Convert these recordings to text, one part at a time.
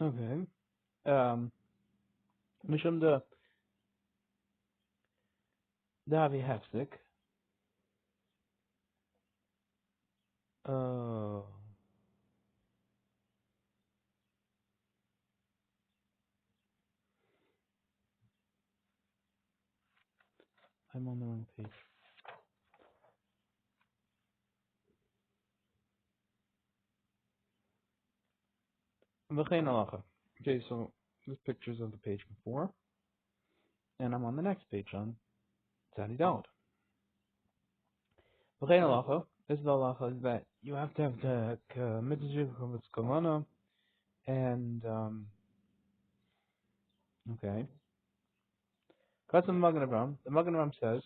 Okay. Mishum the Davi Hefsik. Oh, I'm on the wrong page. V'chein halacha. Okay, so there's pictures of the page before, and I'm on the next page on Tzadi Daled. V'chein halacha. This is the halacha is that you have to have the mitzvah with kavana, and okay. Katzim Magen Avraham. The Magen Avraham says,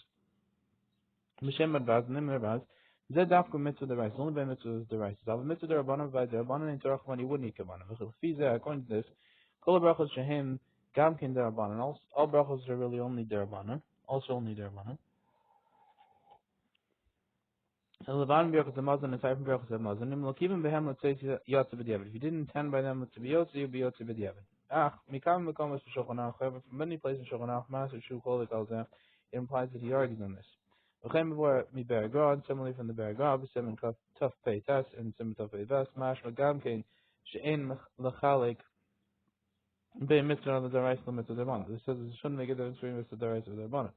M'shem Advaz, Nim Advaz. Zed dafka mitzvah the rice. Only by mitzvah is the rice. Zav mitzvah the rabbanon by the rabbanon in Torah when you wouldn't eat kavana. V'chilfiza according to this, kol brachos shehem gam kin derabanan. All brachos are really only derabanan. Also only derabanan. Levan brachos hamazon and five brachos hamazon. Nim lokivim behem let's say yotze b'diavad. If you didn't intend by them to be yotze, you'll be yotze b'diavad. Ach, mikam mekom es b'shulchan aruch. However, from many places in Shulchan Aruch, Master Shu Kol it implies that he argues on this. V'chein b'vor mi berura, similarly from the berura, b'semen tough pei tas and semen tough pei vas, mashma gam kein she'en l'chalik be mitzvah the darais l'mitzvah derban. This says it shouldn't make a difference between mitzvah darais and derban.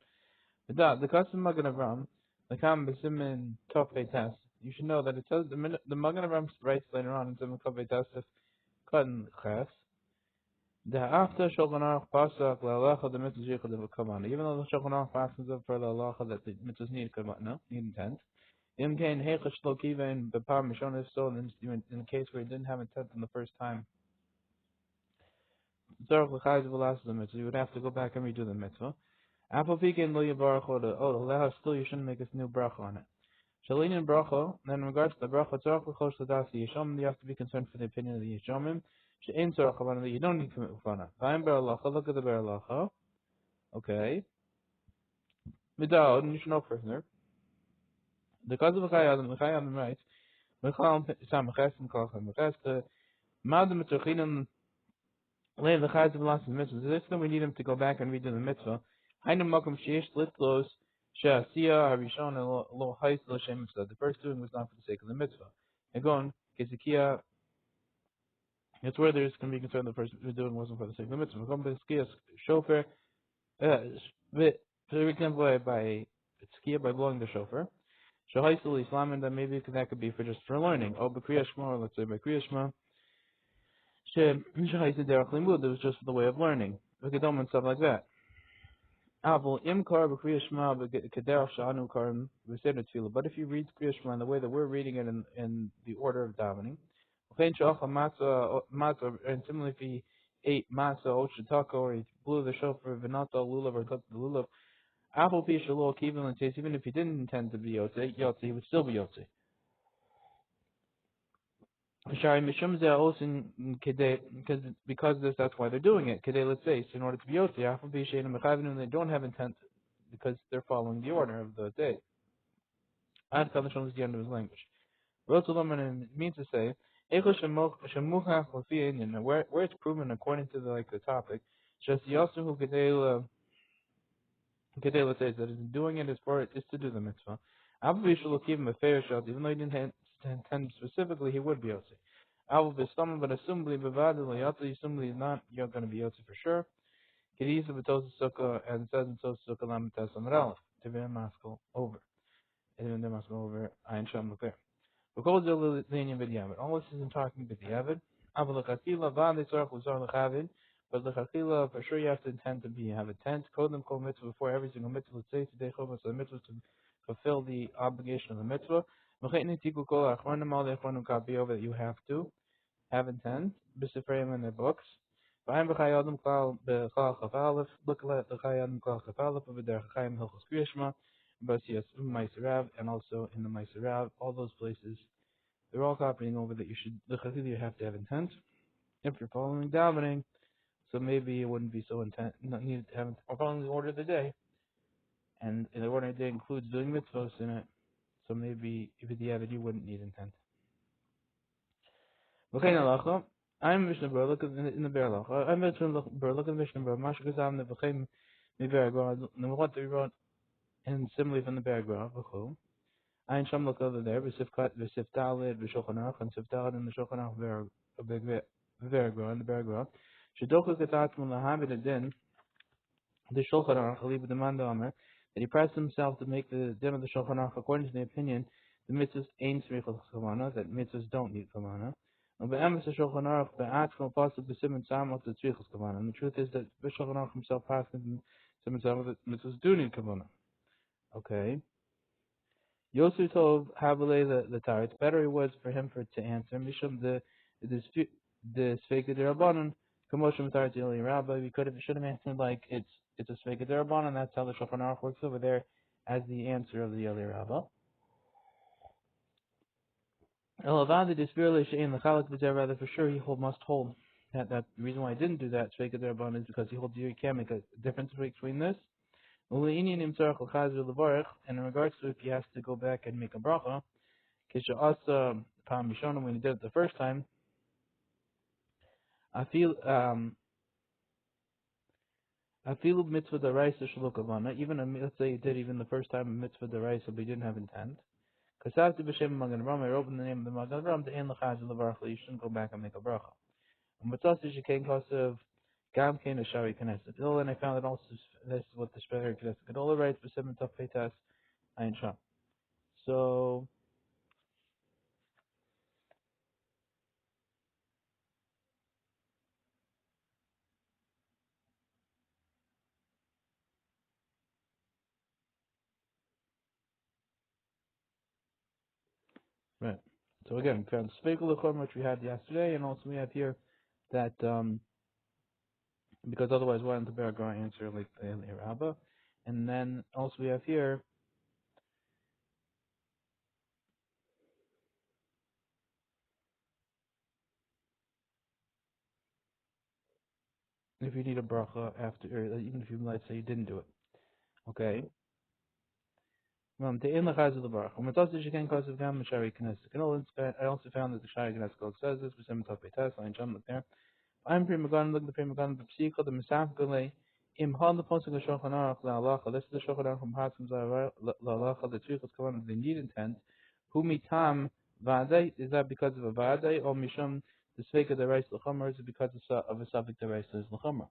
The custom Magen Avram, the kam b'semen tough pei tas. You should know that it says the Magen Avram writes later on in semen tough pei tas cut in ches. The after Shulchan Aruch pasak la'alacha the mitzvah yichud of kavana. Even though the Shulchan Aruch passes up for la'alacha that the mitzvahs need kavana, need intent. Im kain heichash lo kiven b'pam mishon if so in the case where he didn't have intent in the first time. Tzarich l'chayz v'las the mitzvah. You would have to go back and redo the mitzvah. Apal pikein lo yibarach or the leha still you shouldn't make a new bracha on it. Shalin and bracha. Then in regards to the bracha tzarich l'chosh l'das the yishomim, you have to be concerned for the opinion of the yishomim. She'en tzarich kavana that you don't need to commit kavana. V'ayim beralacha. Look at the beralacha. Okay. Midad, and you should know first there. The cause of the Chayyadim writes, Mechal Samachas and Kalcham Mechas, the Madam Mitzuchinim lay the Chayyadim of last mitzvah. So this time we need him to go back and redo the mitzvah. Hainam Makam Sheish Litlos Sha'asiyah Harishon Lo Hais Lo Shem Mitzvah. The first doing was not for the sake of the mitzvah. Again, Kezikia, it's where there's going to be concerned the first doing wasn't for the sake of the mitzvah. Come Kezikia Shofar, for example, by Tzkiya by blowing the shofar. Shahaisul Islam, and then maybe that could be for just for learning. Oh, by Kriya Shema, or let's say by Kriya Shema. Shahaisul Derech Limud, it was just for the way of learning. V'kedom and stuff like that. Avol Imkar by Kriya Shema, Kederach Sha'anu Karim, V'seder Tefillah. But if you read Kriya Shema in the way that we're reading it in the order of davening, V'chein Sha'acha Matzah, and similarly if he ate Matzah, Ochetako, or he blew the shofar, V'nata Lulav, or cut the Lulav, Apple piece a little equivalent taste, even if he didn't intend to be yotze, he would still be yotze. Shari mishum because this, that's why they're doing it. Kedei, let's say, in order to be yotze, apple piece and they don't have intent because they're following the order of the day. Ad Kadashon is the end of his language. Rotzulman means to say, where it's proven according to the topic, just Yosu Kedei. Okay, let's say that is doing it as far as is to do the mitzvah. Abu Bishul will give him a fair shot, even though he didn't intend specifically, he would be yotze. Abu Bistam, but assumably, bevadil yotze, assumably not, you're going to be yotze for sure. Kedisa b'tosa sukkah, and it says in tosa sukkah lamitas amar alef, tevin maskal over, tevin maskal over, ayin sham l'per. Because they're lenient b'diavad. All this isn't talking b'diavad. Abu l'chakila v'adei tzarach l'zar l'chavin. But the chachila, for sure you have to intend to have intent. Kodem kol mitzvah, before every single mitzvah. Let's say today chobas the mitzvah to fulfill the obligation of the mitzvah. Mechayni tiku kol achronim al achronim kapi over that you have to have intent. B'sifreim in their books. V'ayim b'chayadim klal b'chal chaf alef. Look at the chayadim klal chaf alef over there chayim hilchos kriyashma. B'siyas ma'iserav, and also in the ma'iserav. All those places, they're all copying over that you should the chachila you have to have intent. If you're following davening. So maybe it wouldn't be so intent, not needed to have, or following the order of the day. And the order of the day includes doing mitzvahs in it. So maybe if you have it, you wouldn't need intent. Okay, halacha. I'm Mishnah Bro, look in the Berlach. I'm Mishnah Bro, look at Mishnah Bro. Masha Gazam Nevachem Miveragor, and what we wrote in similarly from the Beragor, Vachu. Ein Sham look over there, Visifkat, Visiftalid, Vishochanach, and Siftalid and the Shochanach Veragor, and the Beragor. Shadoka Gatat Mulahabit Adin, the Shulchan Aruch, Chalib the Mandamer, that he pressed himself to make the din of the Shulchan Aruch according to the opinion the mitzvahs ain't srichos kavana, that mitzvahs don't need kavana. And by emes the Shulchan Aruch, by actual pasuk b'simin samach the tzrichos kavana. And the truth is that the Shulchan Aruch himself passed in simin samach that mitzvahs do need kavana. Okay. Yosef told Havale the Tar, it's better it was for him to answer. Mishum the Sveka Derabanan, Kamoshim Tar Tili Rabbi, we should have answered like it's a Sveka Derabanan, that's how the Shulchan Aruch works over there as the answer of the Eli Rabba. Elavadi Dispirle Shein the Chalik V'zer, rather for sure he must hold. That the reason why I didn't do that Sveka Derabanan is because he holds you can't make a difference between this. And in regards to if he has to go back and make a bracha, when he did it the first time, I feel mitzvah deraisa shalukavana. Even let's say he did even the first time a mitzvah deraisa, but he didn't have intent. Kasavti b'shem magen Avraham, I wrote in the name of the magen Avraham to end l'chaz l'varach. You shouldn't go back and make a bracha. And mitzvah shekain kasav gam kain ashari knesset. And I found that also this is what the Shpecher Knesset Gedola writes b'seven taf peitas ayin sham. So. Right. So again, we found Spekel Lechom, which we had yesterday, and also we have here that because otherwise why don't the Beragra answer like the Rabba? And then also we have here if you need a bracha after, or even if you let's say you didn't do it. Okay. The in the chaz of the bracha. I also found that the Shari Knesset says this. We talk about I jump there. I'm prima gun, look the prima gun, the psiko, the misafgale, im han the posting of Shulchan Aruch la halacha. This is the Shulchan Aruch from Hatzim la halacha. The tzrichos kavan they need intent. Who mitam vade, is that because of a vade or mishum the sveika the rice l'chomer, or is it because of a suffix the rice is l'chomer?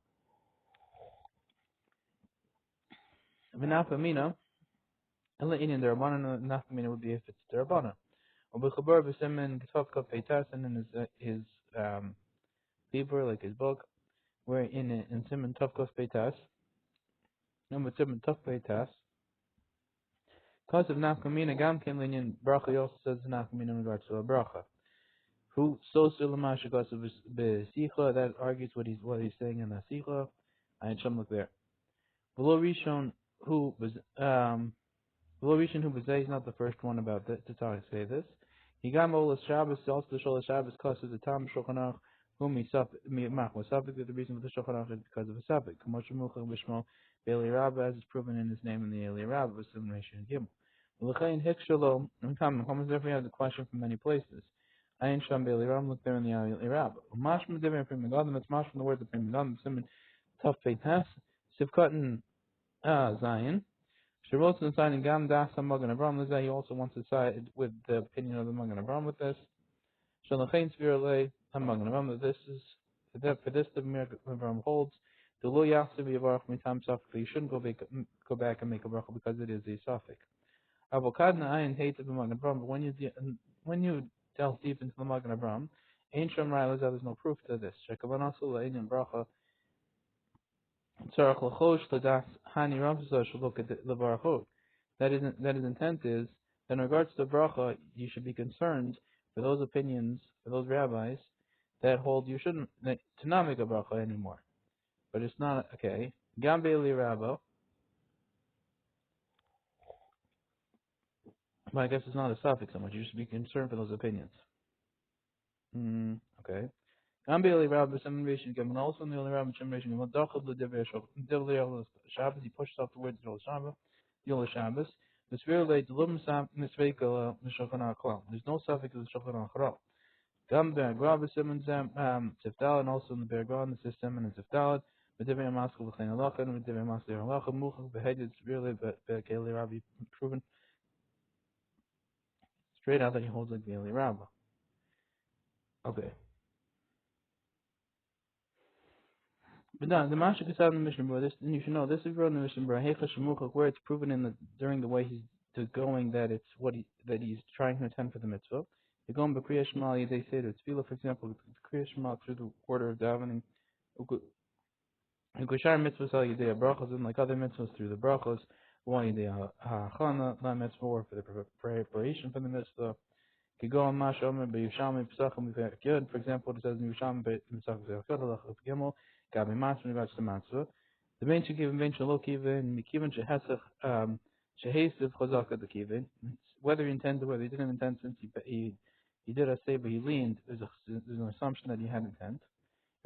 V'nafamina, and the Indian derabana nafamina would be if it's derabana. Or b'chabar b'semen g'tav kav peitas, and in his paper like his book. We're in Simon Tufkos Peitas. Number Simon Tuf Peitas. Because of Nafkamina Gamkin Linyan Bracha, he also says Nafkamina in regards to a Bracha. Who so Sulamash because of Besicha, that argues what he's saying in the Sicha. I had some look there. Below Rishon who was he's not the first one about this to say this. He got Molas Shabbos, also the Sholas Shabbos, because of the Tam Shulchan whom he mach was suffix. The reason for the Shulchan Aruch is because of a suffix. Kamosha Muchach Bishmo Eli Rabba, as is proven in his name in the Eli Rabba, was Simulation Gimel. L'chein Hikshalo, and come definitely has a question from many places. Ayin Sham Eli Rabba, look there in the Eli Rabba. Mashma Divin Prima Gadim, it's mash from the word of Prima Gadim, Simon Tough Peitas, Sivkatan Zion. Shirotz signing Gam Dasa Magan Abram Lizah, he also wants to side with the opinion of the Magan Abram with this. Shalachain Svirale, Magan Abram, that this is for this the Magan Abram holds. The Lo Yachsav Yavarach Mitam Safik, you shouldn't go back and make a bracha because it is a Safik. Avokadna Ayin hates the Magan Abram, but when you delve deep into the Magan Abram, Ain Sham Rai there's no proof to this. Shekavan also Ayin Bracha. That his intent is that in regards to bracha, you should be concerned for those opinions, for those rabbis that hold you shouldn't to not make a bracha anymore. But it's not okay. Gambeli Rabba, but I guess it's not a suffix so much. You should be concerned for those opinions. Okay. Gambeli Rabba, some relation given also in the only Rabba, some relation given. Dachab the Dever Shabbos, he pushes off the words of Yola Shabbos. There's no suffix of the Shulchan Aruch. Gam berura b'siman tifdal, and also in the berura in the system and in tifdal. V'divei maskul v'chein halacha, and v'divei maskul halacha muchach beheaded really, but Keli Rabbi proven straight out that he holds like the Eli Rabba. Okay. But no, the Masha Kasab in the Mishnah Bro, this, and you should know, this is brought in the Mishnah Bro, Heicha Shemuchach, where it's proven in the, during the way he's going that it's what that he's trying to attend for the mitzvah. They go in the Kriya Shema, they say to Tefillah, for example, the Kriya Shema through the order of davening, Kushar mitzvahs al yidei brachos, and like other mitzvahs through the brachos, one yidei ha'achana, la mitzvah, or for the preparation for the mitzvah. Kigo on mash omer b'yushalmi p'sachim v'yakiyod. For example, it says in Yushalmi b'sachim v'yakiyod halach v'gimel gabi matzah v'gash the matzah. The main shekivin ben shelo kivin mikivin shehesach shehesiv chazaka the kivin. Whether he intended or whether he didn't intend, since he did a say but he leaned, there's an assumption that he had intent.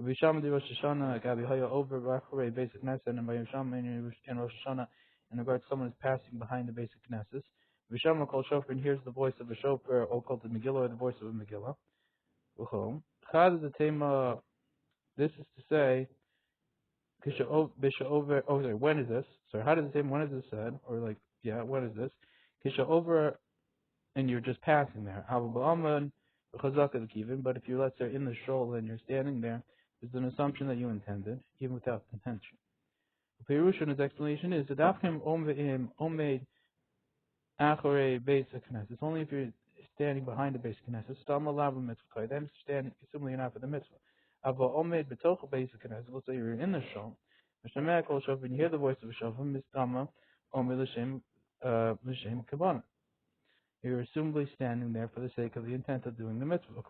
V'yushalmi de Rosh Hashanah gabi haya over b'acharei basic knesset, and by Yushalmi in Rosh Hashanah in regards to someone is passing behind the basic knesset. V'shama kol shofar, and hears the voice of a shofar, or called the Megillah, or the voice of a Megillah. Chad the tema. This is to say, over. Oh, sorry. When is this? Sorry. How does it say? When is this said? Or like, yeah, when is this? Kisha over, and you're just passing there. But if you're, let's say, in the shul and you're standing there, there's an assumption that you intended, even without intention. Perusha, his explanation is that Afkim Omeid Achore basic knesset. It's only if you're standing behind the basic knesset. Stam alav mitzvah. Then standing assuming you're not for the mitzvah. Ava omed betoch basic knesset. Let's say you're in the shul. Mishamek kol shofar, and you hear the voice of a shofar. Mistama omed l'shem kavana. You're assumably standing there for the sake of the intent of doing the mitzvah.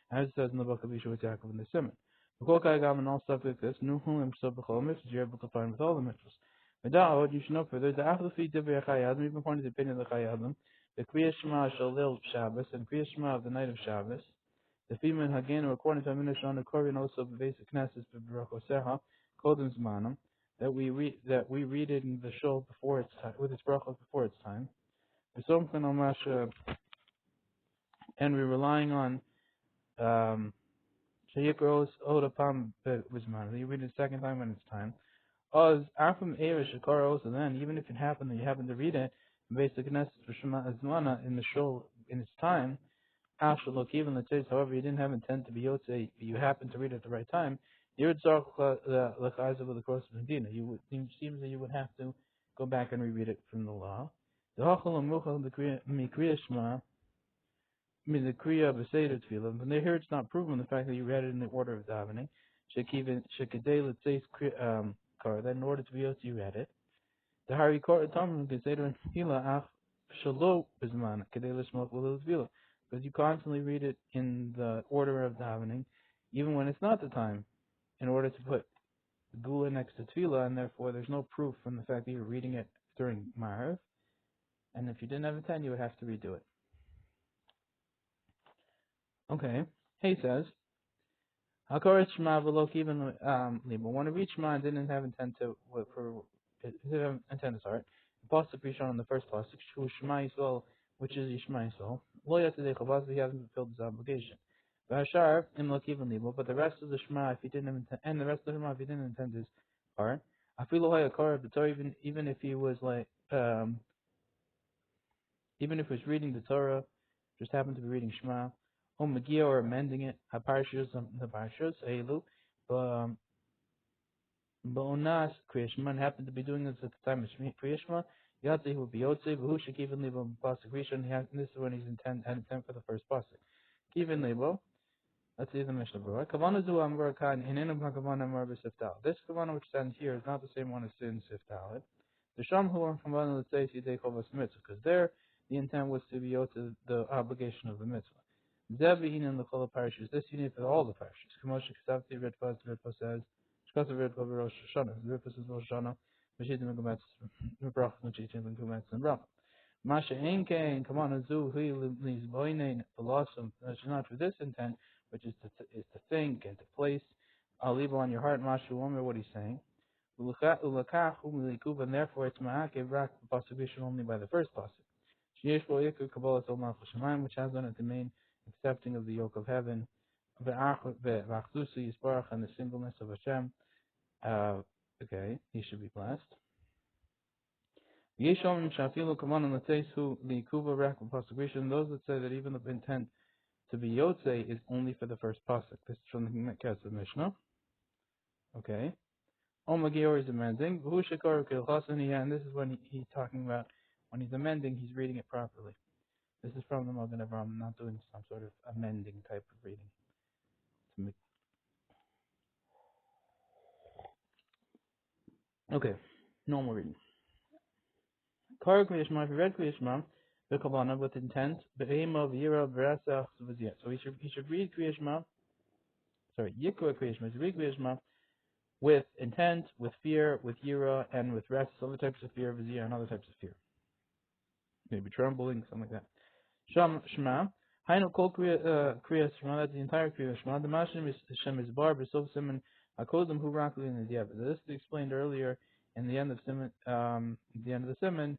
As it says in the book of Yeshua Yaakov in the Simon. And all stuff like this, you're able to find with all the mitzvahs. You should know further, the Aflafi Divya Chayadim, even according to the opinion of the Chayadim, the Kriya Shema Shalil Shabbos and Kriya Shema of the night of Shabbos, the female Hagen, or according to Amina Shon, the Korean also the basic Knesset, Baruch Oseha, Kodem Zmanam, that we read it in the shul before its time, with its brachos before its time. And we're relying on Shayikros Odapam Bizman. You read it the second time when it's time. Oz Afam Eresh Shakaros, and then even if it happened that you happen to read it, basic Knesset for Shema Azmana in the shul in its time, Ashalok, even let's say, however, you didn't have intent to be Yotze, you happened to read it at the right time, you would start the Chayza with the cross of Medina. It seems that you would have to go back and reread it from the law. The Hachal and Muchal, the Kriya Shema, the Kriya of a Seder Tefillah, and here it's not proven the fact that you read it in the order of davening. Shekadei, let's say, that in order to be able to read it. The Hari Kor Tom Seder Tefillah Ach Shalo Bizman Kadei Lishmok Will Tefillah. Because you constantly read it in the order of davening, even when it's not the time, in order to put the gula next to tefillah, and therefore there's no proof from the fact that you're reading it during Ma'ariv, and if you didn't have a 10, you would have to redo it. Okay, he says, Hakoret Shema V'lo Kiven Liba. When I read Shema and didn't have intent to, sorry, the pasuk we shown in the first pasuk, Shema Yisrael, which is Yishma Yisrael, Lo Yatadei Chavaz, he hasn't fulfilled his obligation. V'hashar Im Lo Kiven Liba, but the rest of the Shema, if he didn't intend, and the rest of the Shema, if he didn't intend his part, Afilu Hayakar B'Torah, even if he was like, even if he was reading the Torah, just happened to be reading Shema, Magia or amending it, Haparshas, the Parshas, Eilu, Ba'onas, Kriyashma, happened to be doing this at the time of Kriyashma, Yatzi will be Yotze, Bahu Shekivin Libo, Pasuk Rishon, this is when he's had intent for the first Pasuk. Kivin Libo, let's see the Mishnah Berurah. Kavana Zu Amar Kan, Hinenu Kavana Amar B'Siftal. This Kavana which stands here is not the same one as in Siftal. The Sham Hu and Kavana, let's say, Yidei Chovas Mitzvah, because there the intent was to be Yotze, the obligation of the mitzvah. Zebihin in the Kol Parashas. This you need for all the Parashas. Kamosha Kasavti Ritva says, Shkasa Ritva Rosh Hashanah. Ritva says Rosh Hashanah. Mashitim and Gumetz, Brach, Mashitim and Gumetz and Brach. Masha Enke and Kamana Zu, Hui Lis Boine, Philosophy. That's not for this intent, which is to think and to place. I'll leave on your heart, Masha Womer, what he's saying. Ulakach, and therefore it's Ma'akev Rak, Pasuk only by the first Pasuk. Sheyesh Bo Yikr Kabbalah Tol Malchus Shemayim, which has on it the main accepting of the yoke of heaven, V'Achdusu Yisbarach, and the singleness of Hashem. Okay, he should be blessed. Yeshom Shafilu Kaman and Latesu Likuva Rak Pasuk. Those that say that even the intent to be Yotze is only for the first pasuk. This is from the Kesef Mishnah. Okay. Omagior is amending. And this is when he's talking about when he's amending, he's reading it properly. This is from the Magen Avraham, not doing some sort of amending type of reading. Okay, normal reading. Kar Kriyashma, if you read Kriyashma, the Kavanah with intent, Be'ema V'yira V'rasach Zuvaziyat. So he should read Kriyashma, Yikra Kriyashma, he should read Kriyashma with intent, with fear, with yira, and with rest, other types of fear, v'ziyah, and other types of fear. Maybe trembling, something like that. Shema, Hainu Kol Kriyas Shema, that's the entire Kriyas Shema. The Mashim is Shem is Bar, B'Sof Simon, Akodim Hu Rakli in the Diab. This is explained earlier in the end of Simon, the end of the Simon,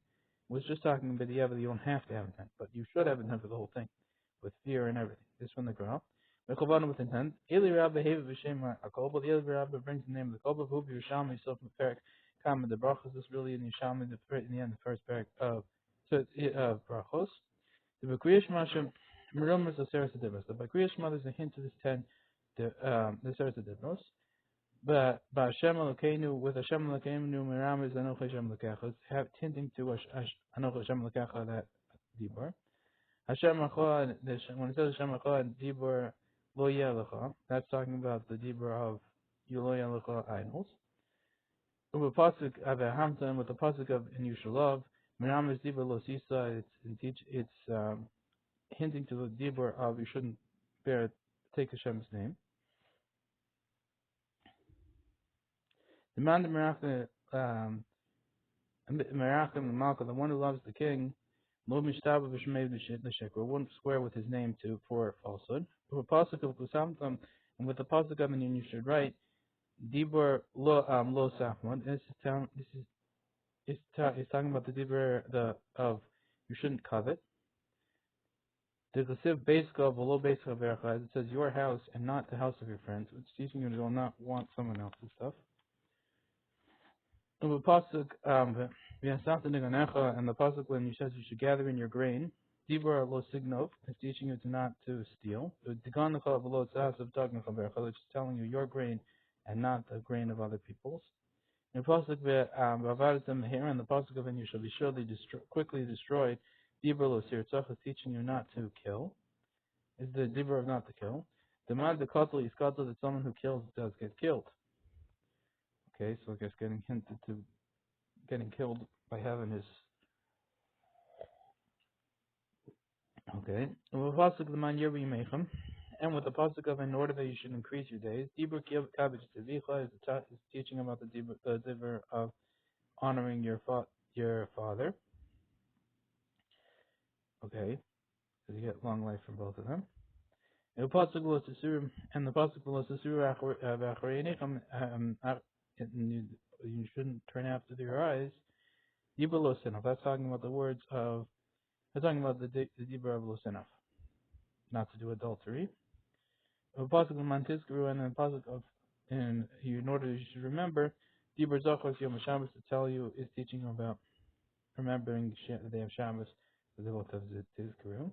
was just talking about the Diab, you don't have to have intent, but you should have intent for the whole thing, with fear and everything. This one the Gra. The Chavana with intent. Eli Rabbi Heva V'Shem HaKol, but the Eli Rabbi brings the name of the Kol, V'Hu B'Yushalmi Yisuf M'Perik Kama the Brachos. This really in Yushalmi, in the end, the first parak of Brachos. The Bakriya Shema Shem Merumas of Seres Adibros. The Bakriya Shema is a hint to this 10, the Seres Adibros. But Hashem Elokeinu, with Hashem Elokeinu Meram is Anoch Hashem Elokecha. It's hinting to Anoch Hashem Elokecha, that Dibur. Hashem Achad, when it says Hashem Achad, Dibur Lo Yelecha, that's talking about the Dibur of Lo Yelecha idols. With the pasuk of Hamtan, with the pasuk of in you shall love, Meram is Dibur Lo Sisa. It's hinting to the Dibur of you shouldn't take Hashem's name. The man the Merachim the Malka, the one who loves the king, Lo Mishtaba V'Shmei V'Shekra, won't swear with his name for falsehood. With the pasuk of Kusamtam, and with the pasuk of and you should write Dibur Lo Sachman. This is talking about the Dibur of you shouldn't covet. There's a siv basic of a low basic of Verachaz. It says your house and not the house of your friends. It's teaching you to not want someone else's stuff. And the pasuk and the pasuk when you says you should gather in your grain. Dibur lo signov is teaching you to not to steal. It's telling you your grain and not the grain of other people's. In the pasuk and the pasuk of and you shall be surely quickly destroyed. Dibur lo sirtzach is teaching you not to kill. Is the dibur of not to kill. The man the qatl is qatl, that someone who kills does get killed. Okay, so I guess getting hinted to getting killed by having his. Okay, and with the pasuk the man yerbi mechem, and with the pasuk of in order that you should increase your days. Dibur kabbage tevicha is teaching about the dibur of honoring your father. Okay, because you get long life from both of them. And the pasuk was to and the pasuk was to you shouldn't turn after your eyes. Dibur lo sinaf. That's talking about the words of. That's talking about the dibur of lo sinaf, not to do adultery. The pasuk of Mantizkaru and the pasuk of in order you should remember dibur zachos yom Shabbos to tell you is teaching about remembering the day of Shabbos, the devote of Tizkaru.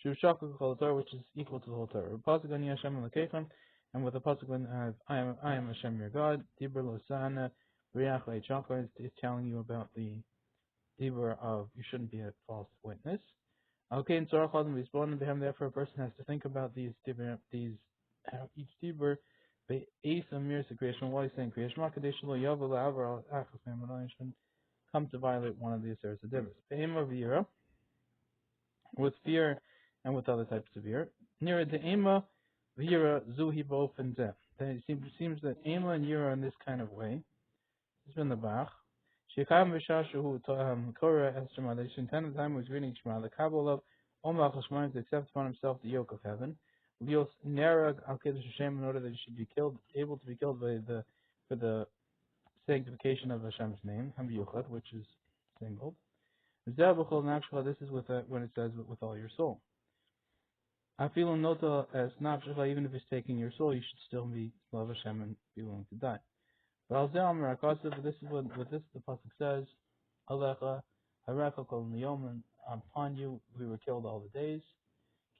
Shu shakul kol Torah, which is equal to the whole Torah. Pasuk on Hashem Elokechem, and with the pasuk when I am Hashem your God. Dibur lo sana riach le'chakar is telling you about the dibur of you shouldn't be a false witness. Okay, and Torah Chadim responding to him. Therefore, a person has to think about these each dibur. Be'es amir creation. Why he's saying creation? Makadish lo yavel la'avar achas me'amonai shouldn't come to violate one of the asers of diburs. Be'ema v'yira, with fear and with other types of fear. Near the ema v'yira zuhi bof and zeh. Then it seems that ema and yira in this kind of way. This is in the Bach. Shekam v'shashu korah es Shema. They should intend the time he was reading Shema. The Kabbalah of Omach Shema to accept upon himself the yoke of heaven. Lios nerag al kiddush Hashem, in order that he should be killed, able to be killed for the sanctification of Hashem's name, Ham Yuchad, which is singled. This is with when it says with all your soul. I feel nota as nafshcha, even if it's taking your soul, you should still be love Hashem and be willing to die. But al ze'amar akasav, this is what this the pasuk says. Alecha harecha kol niyom, and upon you we were killed all the days.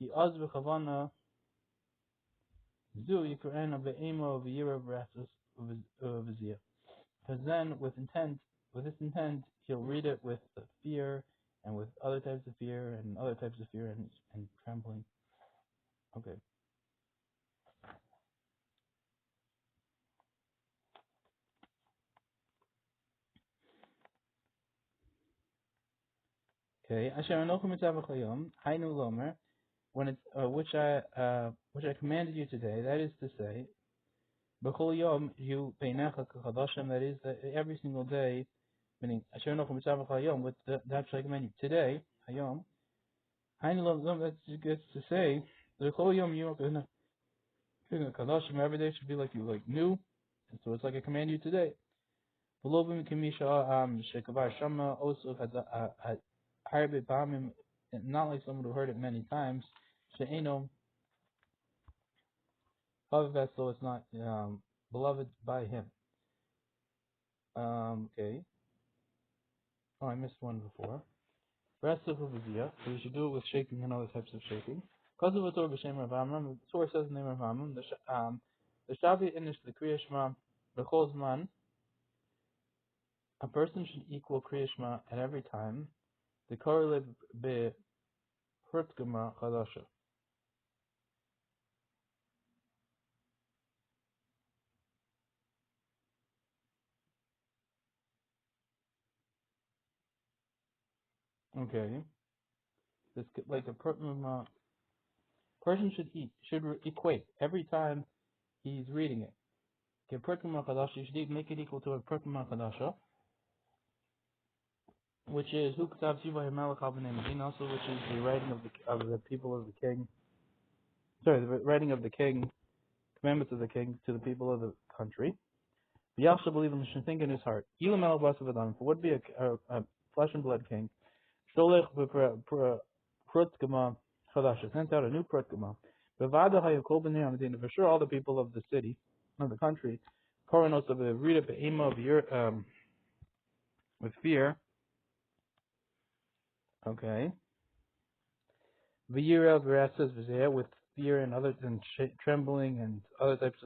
Ki az v'chavana zu yikrena be'emo v'yira v'ratzos v'ziyah. Because then, with this intent, he'll read it with fear and with other types of fear and other types of fear and trembling. Okay. Okay. Asher anochu mitzavach hayom hainu lomer, when it's which I commanded you today. That is to say, b'chol yom you peinecha kachadashim. That is that every single day, meaning asher anochu mitzavach hayom. With that I command you today hayom hainu lomer. That's good to say. B'chol yom you kadashim. Every day should be like new, and so it's like I command you today. V'lovim kimisha shekavar shama also had harbe bamim, not like someone who heard it many times. She'eno Chavav, so it's not beloved by him. Okay. Oh, I missed one before. Rest of Uviziyah, so you should do it with shaking and other types of shaking. Because of a Torah b'shem Rav Amram, the Torah says in the name of Rav Amram, the Shavi Inish the Kriya Shema b'chol zman, a person should equal Kriya Shema at every time. The Korele be Hurtgema Chadasha. Okay. This like a person should equate every time he's reading it. Okay, Perkama Chadasha, you should make it equal to a Perkama Chadasha, which is Hu K'tav Tzivah Melech Al B'nei Medina, also which is the writing of the people of the king. Sorry, the writing of the king, commandments of the king to the people of the country. Yachsha believe him should think in his heart. Ilam Melech Basav Adam, for would be a flesh and blood king. Sholech Prutkama Chadasha, sent out a new Prutkama. Bevada Hayakol B'nei Medina, for sure all the people of the city, of the country, Koronos of the Rita Be'ema of your with fear. Okay. V'yira v'rasas v'zeh, with fear and other than trembling and other types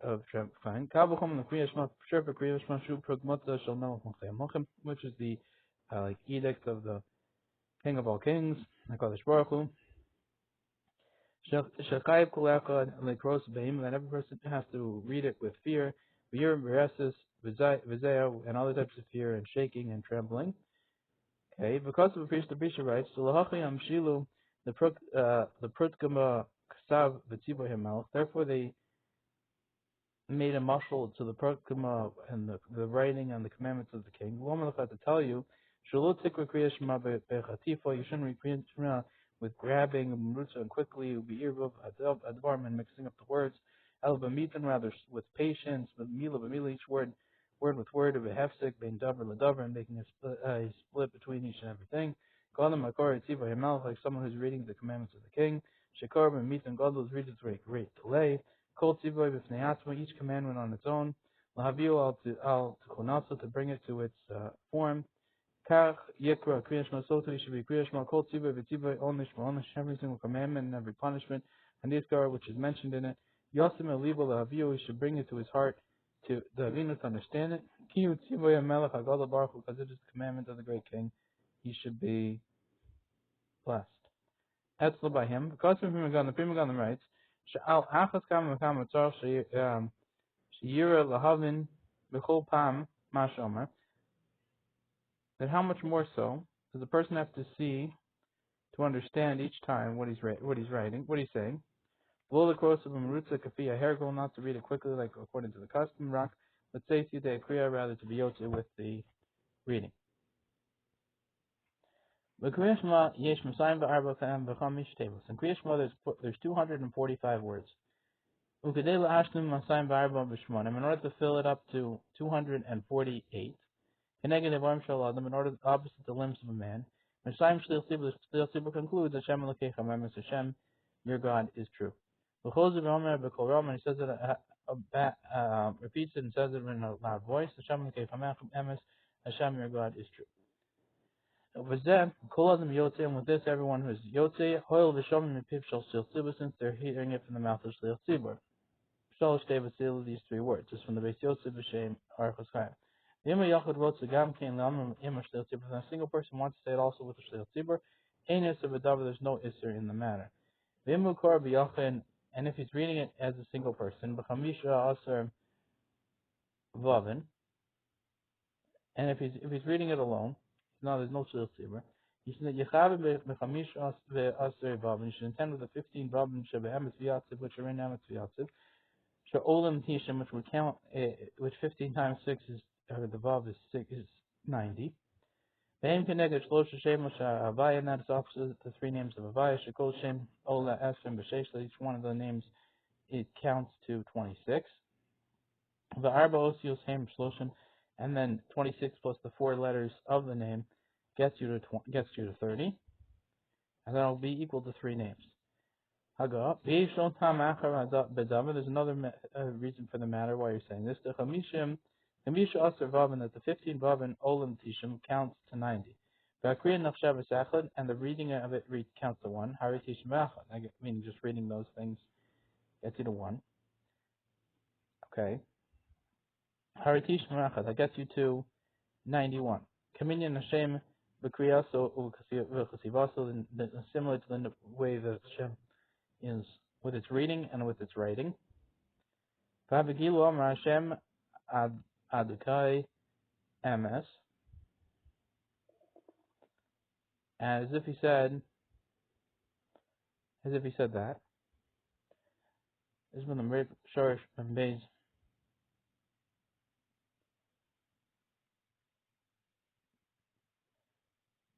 of trembling. Kavachom the Kriya Shema, sure for Kriya Shema shu progmota shel melech mochem, which is the like edict of the King of all kings, HaKadosh Baruch Hu. Shechayv kulecha lekros beim, that every person has to read it with fear. V'yira v'rasas v'zeh, and other types of fear and shaking and trembling. Okay, because of a priest, the Bisha writes, "So lahachayam shilu the prutkama ksav v'tzivoy hamelch." Therefore, they made a mashal to the prutkama and the writing and the commandments of the king. Lomalach to tell you, shalu tikra kriya shema bechatifo. You shouldn't read kriya shema with grabbing and quickly beirvav advarim and mixing up the words. El b'mitan, rather with patience, but mila b'mila, each word with word of a hefsek, being davar ladavar, and making a split between each and everything. Galam makor etziva himelch, like someone who's reading the commandments of the king. Shekar b'mitan gadol is read it with a great delay. Kol tziva b'fnei atzma, each commandment on its own. Lahavio al tichonasa, to bring it to its form. Kach yekra kriya shema, so too should be kriya shema. Kol tziva v'tziva onish v'onish, every single commandment and every punishment, and this which is mentioned in it. Yosim elivo lahavio, he should bring it to his heart, to the Avinu to understand it. Kiyu tzivoy melech HaGadol Baruch Hu, because it is the commandment of the great king, he should be blessed. Etzlo by him, because of him, the Pri Megadim writes, She'al achas kam v'kam v'tzar she'yira lahavin b'chol pam ma shomer, that how much more so does the person have to see to understand each time what he's writing, what he's saying. Below the course of a merutza kafi, a hair goal, not to read it quickly like according to the custom, rock, but say de kriya, rather to be yotze with the reading. But Kriya Shema yesh masayim v'arba k'am v'chamish tables. In Kriya Shema there's 245 words. Ukadei la'ashlim masayim v'arba b'shmonim, in order to fill it up to 248. Negative arm shall Adam in order opposite the limbs of a man. Meshayim Shlil Tzibur concludes Hashem Elokecha Memes Hashem, your God is true. V'chol Omer b'kol Ram, and he says it, repeats it and says it in a loud voice. Hashem Elokecha Memes Hashem, your God is true. With that, Kol Adam Yotzei, and with this, everyone who is Yotzei, Hoil V'Shom Mipiv Shal Shil Tzibur, since they're hearing it from the mouth of Shil Tzibur. Shalosh Tevasil, these three words, just from the base Yotzei V'Shem Archos Chaim. A single person wants to say it also with the Shleil Tzibur. There's no Isser in the matter. And if he's reading it as a single person, and if he's reading it alone, no, there's no Shleil Tzibur. You should intend with the 15 Vavim which are in Emetz V'Yatziv. Olam Tishim, which would count, which 15 times 6 is, the Vav is 90. And that is opposite the three names of Avaya. Shekol Shem, Ola, Esrim, B'Sheish. Each one of the names, it counts to 26. The Arba Osios Hem Shloshim, and then 26 plus the 4 letters of the name gets you to 30. And that will be equal to 3 names. Haga. There's another reason for the matter why you're saying this. The Chamisha Asr Vavin, that the 15 Vavin Olam Tishim counts to 90. And the reading of it counts to 1. Hari Tishim Echad. I mean, just reading those things gets you to 1. Okay. Hari Tishim Echad. That gets you to 91. Kaminyan Hashem B'Kriyaso U'Chasivaso, similar to the way that Hashem is with its reading and with its writing. Vavigilu Amar Hashem Adukai MS, as if he said that. This is when the Reb Shorish and Beis,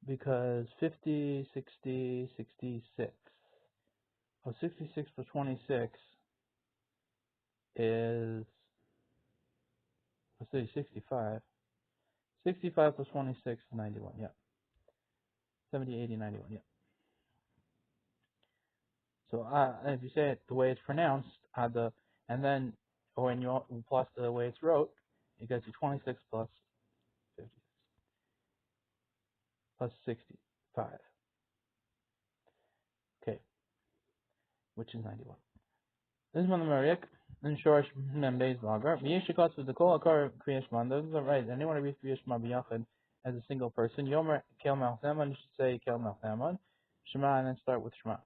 because 50, 60, 66. 66 plus 26 is, let's say 65. 65 plus 26 is 91, yeah. 70, 80, 91, yeah. So if you say it the way it's pronounced, and then, or when you plus the way it's wrote, it gets you 26 plus 50 plus 65. Okay, which is 91. This is one of the Mariak, in Shorish Membe's Lager. Miyashikos with the Kol Akar Kriyashman. Those are right. Anyone who reads Kriyashman B'Yachid as a single person, Yomer Kel Malchaman, you should say Kel Malchaman. Shema, and then start with Shema.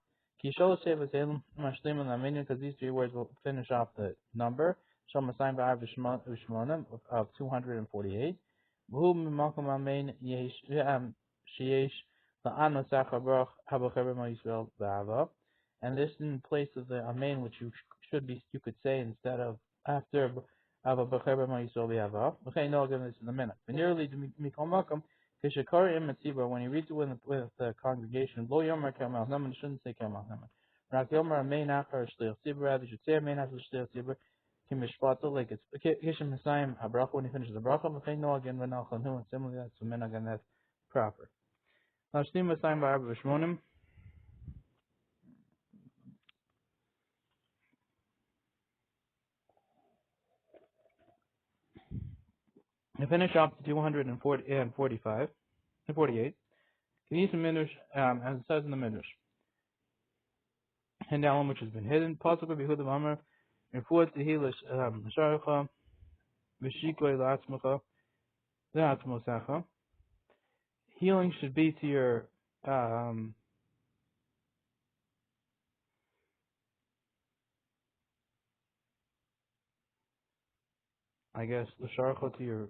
Kishol Sheva Selim Mashlim and Laminian, because these 3 words will finish off the number. Shom Masayim Ba'ar V'Shmonim of 248. V'hu Mimalkum Amein Sheyesh La'an Masach Habrach Habachaber Ma Yisrael Ba'ava. And this in place of the Amen, which you could say instead of after Ava B'Cheber Ma Yisrael B'Ava. Okay, no, I'll give this in a minute. But nearly to Mikol Makam, Kishakari Im Mitzibah, when he reads it with the congregation, Lo Yomer Kel Malchaman, you shouldn't say Kel Malchaman. Rak Yomer Amen Achar Shleil Tzibur, rather you should say Amen Achar Shleil Tzibur, Kimishpato, like it's Kishim Hasayim Habracha, when he finishes the bracha, okay, no, again, V'nal Chanu, and similarly, that's the minhag, and that's proper. Now, Shlim Hasayim Ba'ar V'Shmonim. To finish off the 245 and 48, Kenis and Midrash, as it says in the Midrash, and Alam, which has been hidden, possibly Behud of Amr, Refuat Tehil Sharecha, Vishikoy Latzmacha, Latzmosacha. Healing should be to your, I guess, the Sharecha to your,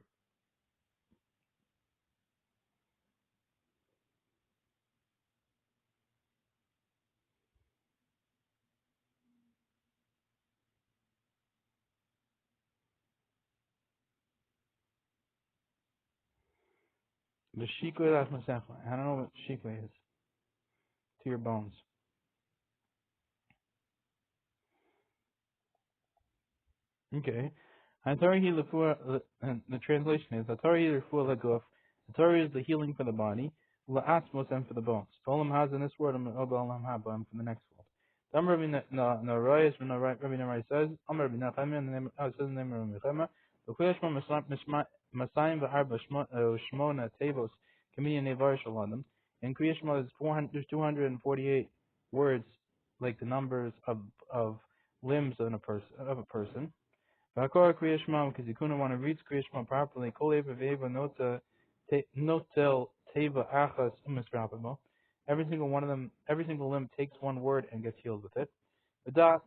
Vishikoy Latzmosacha. I don't know what Shikoy is. To your bones. Okay. The translation is Hatari Lefua Laguf. The Torah is the healing for the body, La'atzmos and for the bones. Olam has in this world, Olam Haba and from the next world. Amr Rabbi Narayas, Rabbi Narai says, Amr Rabbi Nachman, in the name says the name of Rabbi Chema, the Kriyashma Masayim V'Arba Shmona Tevos Kamiya Nevar Shaladim. In Kriyashma there's 248 words like the numbers of limbs of a person. V'akor Kriya Shema, because you couldn't want to read Kriya Shema properly. Kol eva ve'eva notel teva achas umisrapimo. Every single one of them, every single limb takes one word and gets healed with it. V'dat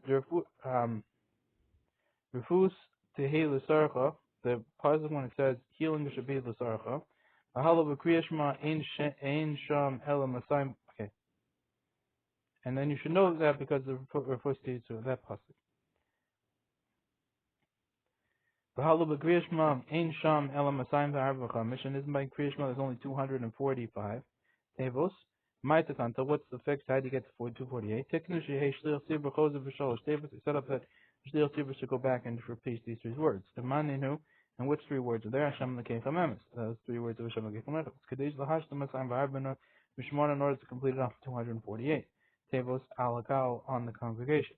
refus tehe l'sarcha. The positive one it says healing should be l'sarcha. V'halo v'Kriya Shema ein sham ela masayim. Okay, and then you should know that because the refus tehe that pasuk. V'halu b'Kriyashma ein sham elam asayim v'arvacha. Mission isn't by Kriyashma. There's only 245 tevos. Ma'atakanta. What's the fix? How do you get to 248? Tiknu shehei shliach tzibur chozav v'shalosh tevos. It's set up that shliach tzibur should go back and repeat these three words. The maninu, and which three words are there? Hashem l'kei chamemis. Those three words are Hashem l'kei chamemis. Kadesh l'hashtam asayim v'arbana mishmona in order to complete it off 248 tevos alakal on the congregation.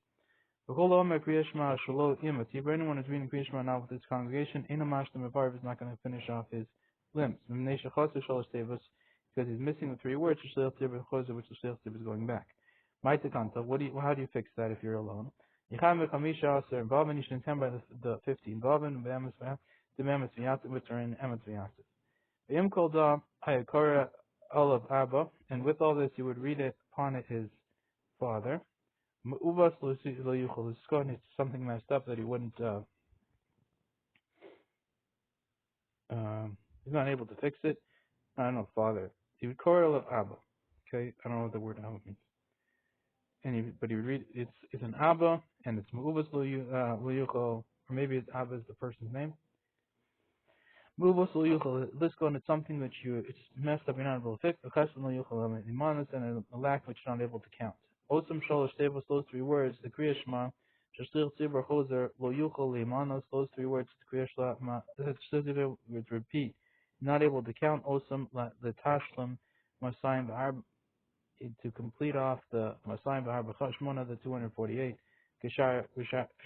If anyone is reading Kriya Shema now with his congregation, Einamash is not going to finish off his limbs. Because he's missing the three words, which the Shleil Tibur is going back. How do you fix that if you're alone? Involved you should 10 by the 50. Involved in the Emes V'Yatziv, which are in Emes V'Yatziv. V'im Kol Da Hayakora Olav Abba, and with all this you would read it upon his father. It's something messed up that he wouldn't. He's not able to fix it. I don't know, father. He would call it Abba. Okay, I don't know what the word Abba means. But he would read. It's an Abba, and it's Mu'uvas L'Yuchol, or maybe it's Abba is the person's name. Mu'uvas L'Yuchol. Liskon, it's something that it's messed up. You're not able to fix. L'Chashem L'Yuchol Imanas, and a lack which you're not able to count. Osam Shalosh Tevos, those three words, the Kriya Shema, Shashlir Tzibur Chozer, Lo Yuchol Leimanos, those three words, the Kriya Shema, would repeat. Not able to count Osam, the Tashlim, Masayim V'Arba, to complete off the Masayim V'Arba Chashmona, the 248, Kishar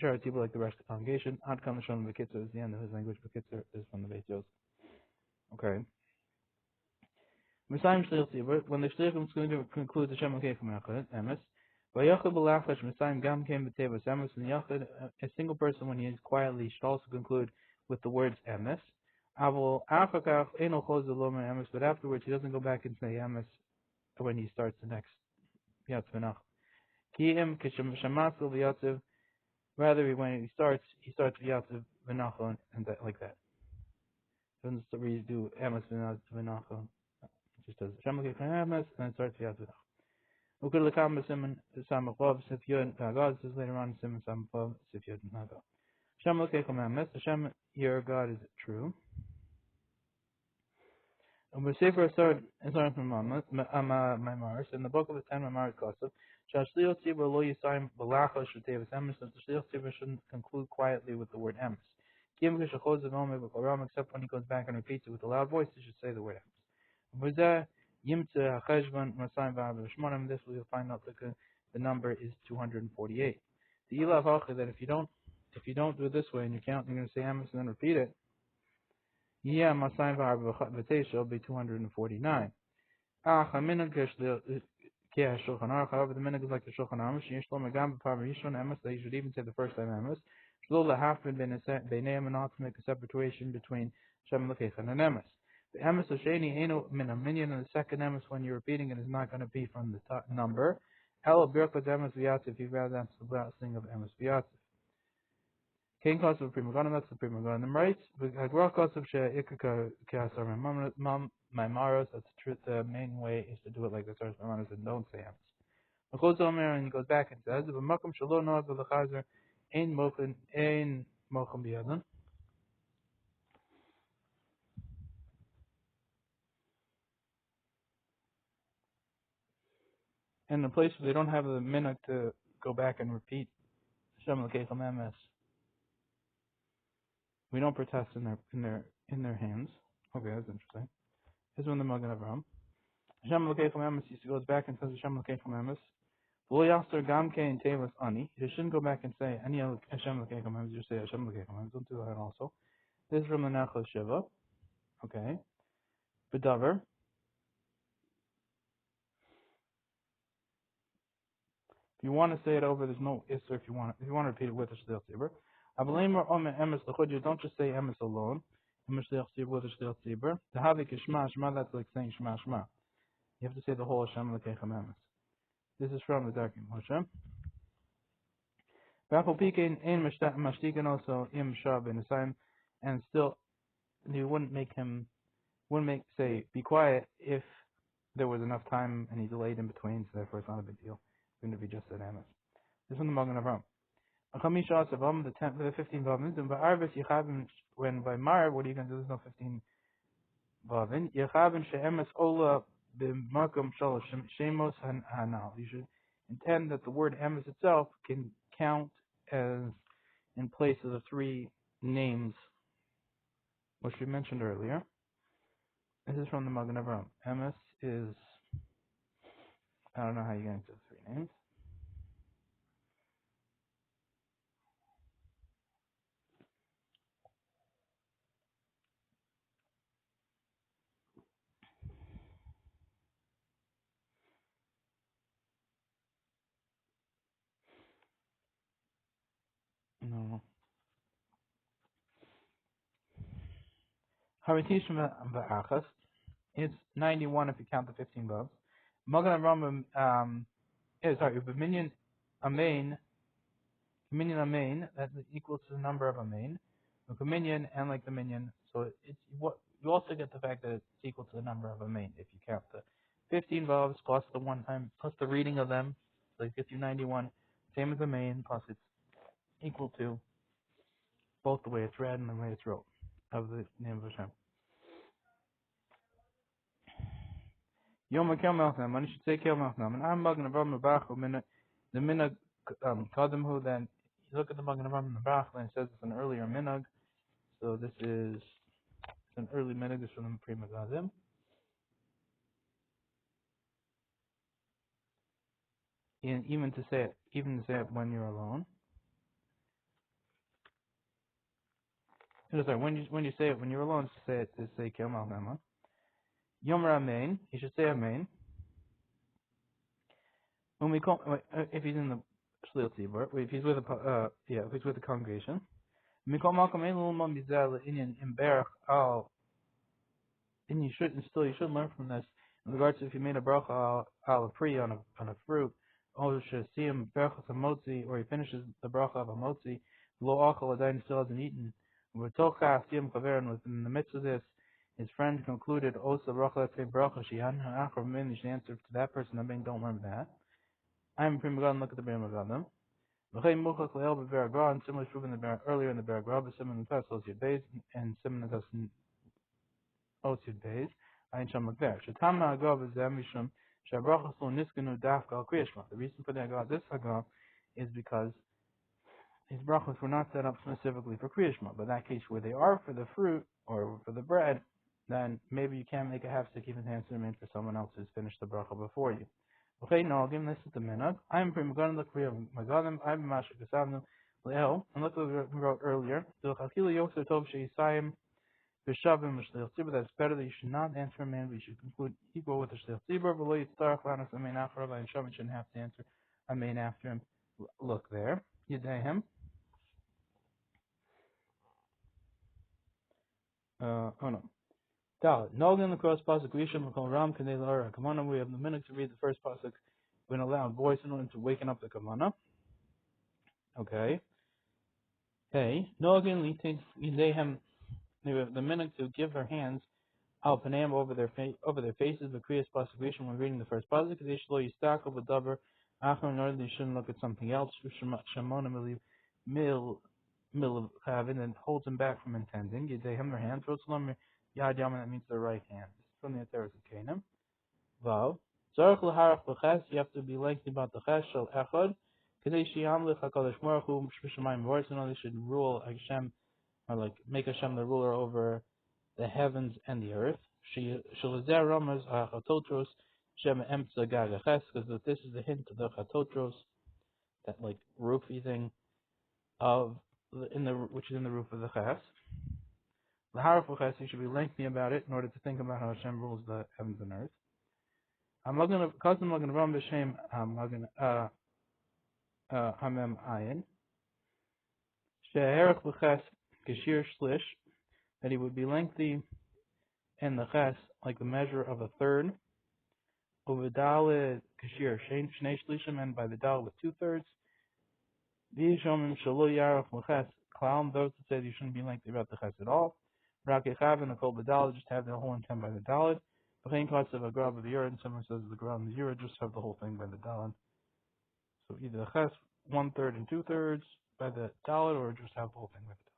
Tzibur, like the rest of the congregation. Ad Kam Lashon B'Kitzer is the end of his language. B'Kitzer is from the Beit Yosef. Okay. When the Shlichim is going to conclude the Shem L'Kei Chamecha, Emes, V'Yachid B'Lachash Messiah Gam Kem B'Tevos Emes, and Yachid, a single person when he is quietly should also conclude with the words Emes. Avol Achakach Eno Choz L'Omer Emes, but afterwards he doesn't go back and say Emes when he starts the next Yatz V'Nach. Ki Im Kishem Shematzil V'Yatziv, rather when he starts V'Yatziv V'Nachon and that, like that. Doesn't do Emes V'Nachon. Just does Shem L'Kei Chamecha and it starts V'Yatziv V'Nachon. Ukul L'Kam B'Simen Samachov Sif Yod Hagad, says later on Simen Samachov Sif Yod Hagad. Shem L'Kei Chamecha, Hashem your God is true. And we say for a start from Maimaris, in the book of the 10 Maimaris Kosev, Shashliot Tzibur Lo Yisayim B'Lachos Shetevos Emes, that the Shliot Tzibur shouldn't conclude quietly with the word Emes. Kim Kishachos Avome B'Koram, except when he goes back and repeats it with a loud voice, he should say the word Emes. V'zeh Yimtze HaCheshvan Masayim V'Arba Shmonim, this we'll find out that the number is 248. The Ilav Hachi, that if you don't do it this way and you count, you're going to say Emes and then repeat it. Yeah, Masayim V'Arba V'Teisha will be 249. Minhag Shulchan Aruch, however, the minhag is like the Shulchan Aruch. Shlomo Gam B'Par Rishon Emes, that you should even say the first time Emes. Shlo L'Hafid B'Neiam, and not to make a separation between Shem L'Kei and Emes. The Emes Osheni Eino Min Minyan, and the second Emes when you're repeating it is not going to be from the top number. Elo Birkat Emes V'Yatziv, if rather that's the blessing of Emes V'Yatziv. King Kos of Prima Gana, that's the Prima Gana right. Agrah Kos of She Ikaka Kiasar Maimaros, that's the truth. The main way is to do it like the Sarah Maimaros and don't say Emes. Mechol Zomer, and he goes back and says, V'makom Shalo Noah V'Lechazer Ein Mochem B'Yadon. In the place where they don't have the minhag to go back and repeat Shem L'Kei Emes, We don't protest in their hands. Okay, that's interesting. Here's one the Magen Avraham. Hashem Elokeichem Emes. He goes back and says Hashem Elokeichem Emes. V'lo yaster gamke in tevas ani. You shouldn't go back and say any Hashem Elokeichem Emes. You say Hashem Elokeichem Emes. Don't do that also. This is from the Nachal Shiva. Okay. Bedaver. If you want to say it over, there's no isser. If you want to repeat it with a shliach tzibur. Avalemer omen emes l'chud. Don't just say emes alone. Emes shliach tzibur with a shliach tzibur. The havik is shema shema. That's like saying shema shema. You have to say the whole Hashem Elokeichem Emes. This is from the Darkim Moshe. V'achol pikein ein mashtikin also im shav in the same, and still you wouldn't say be quiet if there was enough time and he delayed in between, so therefore it's not a big deal. Even if he just said Emes. This one the Magen Avraham. Achamisha asavam the 15 vavins and ba'arvis yichavim when by mar what are you going to do? There's no 15 vavin yichavim she'emes ola b'makom shalosh shemos hanal. You should intend that the word emes itself can count as in place of the three names which we mentioned earlier. This is from the Magen Avraham. Emes is, I don't know how you get into the three names. No. Haritishim v'achas. It's 91 if you count the 15 vavs. Magen Avraham, B'minyan Amein, that equals to the number of Amein. Minyan and like the minyan, so it's what you also get the fact that it's equal to the number of Amein if you count the 15 vavs plus the one time plus the reading of them, so it gets you 91. Same as Amein, plus it's equal to both the way it's read and the way it's wrote of the name of Hashem. Yom HaKel Melchnam, when you should say Kel Melchnam, and I'm Magen Avraham Nebachu, the minhag Kadimhu, then you look at the Magen Avraham Nebachu, and it says it's an earlier minhag, so this is an early minhag, this is from the Pri Megadim. And even to say it when you're alone. Sorry, when you say it when you're alone, to say Kel Melchnam. Yom Ramein, you should say Amein. When we call, if he's in the Shlil Tzibur, if he's with the congregation, we call Malcolm Elul Mizel in Berach Al. And you should learn from this in regards to if you made a bracha al a pri on a fruit, or should see him berachas a motzi, or he finishes the bracha of a motzi, lo achal adayin still hasn't eaten. V'tocha siyam kaveran, within the midst of this, his friend concluded, Osa bracha, let's say bracha, shehan ha'achar min, you should answer to that person, I mean, don't remember that. I'm Pri Megadim, look at the Pri Megadim. V'chei muchach le'el b'veragra, and similar to earlier in the beragra, b'simen n'tas osyud beis, and simen n'tas osyud beis, ayin sham l'kver. Shetam ha'agav is mishum, she'abrachas lo niskenu dafka al kriyashma. The reason for the agav, this agav, is because these brachas were not set up specifically for kriyashma. But in that case, where they are for the fruit, or for the bread, then maybe you can't make a half stick even answer them in for someone else who's finished the bracha before you. Okay, no, again, this is the minhag. I'm Pri Megadim, look Pri Megadim, I'm Mashik Kasavnu, Le'el, and look what we wrote earlier. D'chachila yoser tov she'isayim b'shavim l'shliach tzibur, that's better that you should not answer a man, but you should conclude equal with the shliach tzibur, v'lo yitzarach lanas amein after Rabbi, and Shavim shouldn't have to answer amein after him. Look there. Yedeihem. Oh no. Dalit. Nogan the cross pasuk Rishon L'kol Ram Kanei L'Ara Kamana. We have the minute to read the first pasuk with a loud voice in order to waken up the Kamana. Okay. Hey. Nogan Litin Yedeihem. We have the minute to give their hands al paneim over their faces. The kriyas pasuk Rishon when reading the first pasuk. They shlo yistak over davar achar in order they shouldn't look at something else. Shemona mil having and holds them back from intending. Yedeihem their hands. Rotzelom Yad Yaman, that means the right hand. This is from the Ateres of Canaan. Vav. Tzarech l'harach b'ches, you have to be lengthy about the ches shel echad. Kadei sheyamlich HaKadosh Baruch Hu b'shamayim v'aretz, and they should rule Hashem or like make Hashem the ruler over the heavens and the earth. Shalazer Ramaz Chatotros Shem Emtza Gagaches, because this is the hint of the Chatotros, that like roofy thing of which is in the roof of the Ches. The Haraful Ches, you should be lengthy about it in order to think about how Hashem rules the heavens and earth. I'm not gonna cousin Magen Ram B'Shem Magen Hamem Ayin. She'erach L'Ches Keshir Shlish, that he would be lengthy in the Ches like the measure of a third. Uvedale Keshir Shnei Shlishim, and by the Dal with 2/3. V'yishomim Shalo Yarach L'Ches Clown, those that say you shouldn't be lengthy about the Ches at all. Rakechav and the Kol B'Dal, just have the whole intent by the Dalit. B'chein Katz of a Grab of the Yura, and someone says the Grab of the Yura, just have the whole thing by the Dalit. So either the Ches 1/3 and 2/3 by the Dalit, or just have the whole thing by the Dalit.